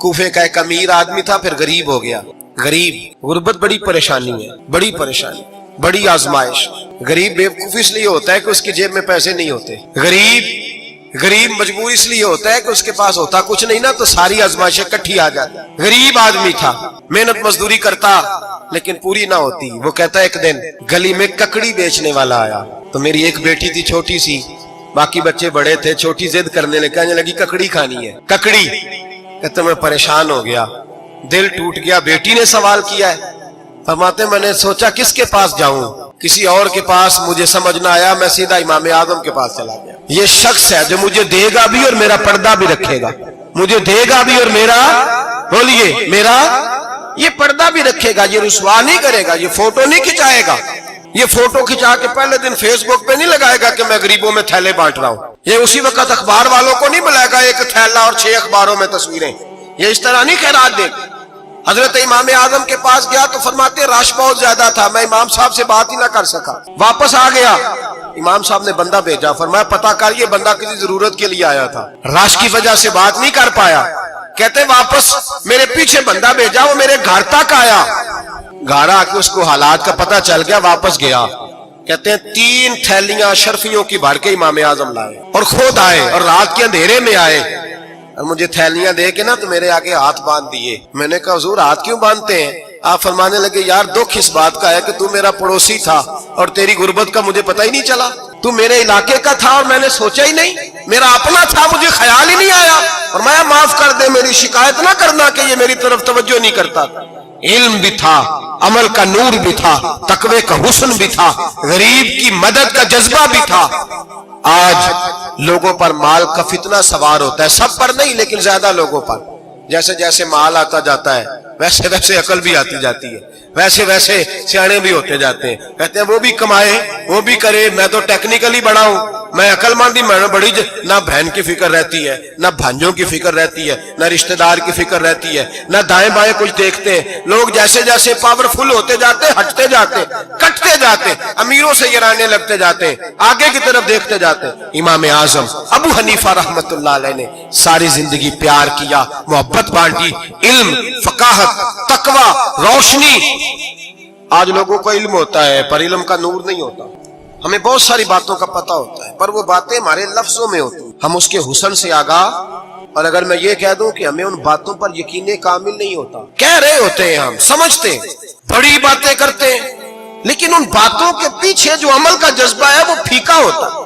کوفے کا ایک امیر آدمی تھا، پھر غریب ہو گیا. غریب، غربت بڑی پریشانی ہے، بڑی پریشانی، بڑی آزمائش. غریب بیوقوف اس لیے ہوتا ہے کہ اس کی جیب میں پیسے نہیں ہوتے. غریب مجبور اس لیے ہوتا ہے کہ اس کے پاس ہوتا کچھ نہیں نا، تو ساری آزمائشیں کٹھی آ جاتی. غریب آدمی تھا، محنت مزدوری کرتا لیکن پوری نہ ہوتی. وہ کہتا ایک دن گلی میں ککڑی بیچنے والا آیا. تو میری ایک بیٹی تھی چھوٹی سی، باقی بچے بڑے تھے. چھوٹی ضد کرنے لگی، کہنے لگی ککڑی کھانی ہے. ککڑی کہتے میں پریشان ہو گیا، دل ٹوٹ گیا. بیٹی نے سوال کیا ہے. فرماتے میں نے سوچا کس کے پاس جاؤں، کسی اور کے پاس مجھے سمجھ نہ آیا، میں سیدھا امام اعظم کے پاس چلا گیا. یہ شخص ہے جو مجھے دے گا بھی اور میرا پردہ بھی رکھے گا. مجھے دے گا بھی اور میرا، بولیے، میرا یہ پردہ بھی رکھے گا. یہ رسوا نہیں کرے گا، یہ فوٹو نہیں کھچائے گا. یہ فوٹو کھچا کے پہلے دن فیس بک پہ نہیں لگائے گا کہ میں غریبوں میں تھیلے بانٹ رہا ہوں. یہ اسی وقت اخبار والوں کو نہیں بلائے گا ایک تھیلا اور 6 اخباروں میں تصویریں. یہ اس طرح نہیں خیرات دے گا. حضرت امام اعظم کے پاس گیا تو فرماتے رش بہت زیادہ تھا، میں امام صاحب سے بات ہی نہ کر سکا. واپس آ گیا، امام صاحب نے بندہ بھیجا، فرمایا پتہ کر یہ بندہ کسی ضرورت کے لیے آیا تھا، رش کی وجہ سے بات نہیں کر پایا. کہتے واپس میرے پیچھے بندہ بھیجا، وہ میرے گھر تک آیا. گھر آ کے اس کو حالات کا پتہ چل گیا، واپس گیا. کہتے ہیں 3 تھیلیاں شرفیوں کی بھر کے امام اعظم لائے اور خود آئے اور رات کے اندھیرے میں آئے اور مجھے تھیلیاں دے کے نا تو میرے آگے ہاتھ باندھ دیے. میں نے کہا حضور ہاتھ کیوں باندھتے ہیں؟ آپ فرمانے لگے یار دکھ اس بات کا ہے کہ تو میرا پڑوسی تھا اور تیری غربت کا مجھے پتہ ہی نہیں چلا. تو میرے علاقے کا تھا اور میں نے سوچا ہی نہیں، میرا اپنا تھا مجھے خیال ہی نہیں آیا. اور میں معاف کر دے، میری شکایت نہ کرنا کہ یہ میری طرف توجہ نہیں کرتا. علم بھی تھا، عمل کا نور بھی تھا، تقوی کا حسن بھی تھا، غریب کی مدد کا جذبہ بھی تھا. آج لوگوں پر مال کا فتنہ سوار ہوتا ہے، سب پر نہیں لیکن زیادہ لوگوں پر. جیسے جیسے مال آتا جاتا ہے ویسے ویسے عقل بھی آتی جاتی ہے، ویسے ویسے سیانے بھی ہوتے جاتے ہیں. کہتے ہیں وہ بھی کمائے وہ بھی کرے، میں تو ٹیکنیکلی بڑا ہوں، میں عقل مندی میں بڑی. نہ بہن کی فکر رہتی ہے، نہ بھانجوں کی فکر رہتی ہے، نہ رشتہ دار کی فکر رہتی ہے، نہ دائیں بائیں کچھ دیکھتے ہیں. لوگ جیسے جیسے پاورفل ہوتے جاتے ہٹتے جاتے کٹتے جاتے، امیروں سے گرانے لگتے جاتے، آگے کی طرف دیکھتے جاتے. امام اعظم ابو حنیفہ رحمت اللہ علیہ نے ساری زندگی پیار کیا، محبت بانٹی، علم، فقاہت، تقوی، روشنی. آج لوگوں کو علم ہوتا ہے پر علم کا نور نہیں ہوتا. ہمیں بہت ساری باتوں کا پتہ ہوتا ہے پر وہ باتیں ہمارے لفظوں میں ہوتی ہیں، ہم اس کے حسن سے آگاہ. اور اگر میں یہ کہہ دوں کہ ہمیں ان باتوں پر یقین کامل نہیں ہوتا، کہہ رہے ہوتے ہیں، ہم سمجھتے ہیں، بڑی باتیں کرتے ہیں، لیکن ان باتوں کے پیچھے جو عمل کا جذبہ ہے وہ پھیکا ہوتا ہے.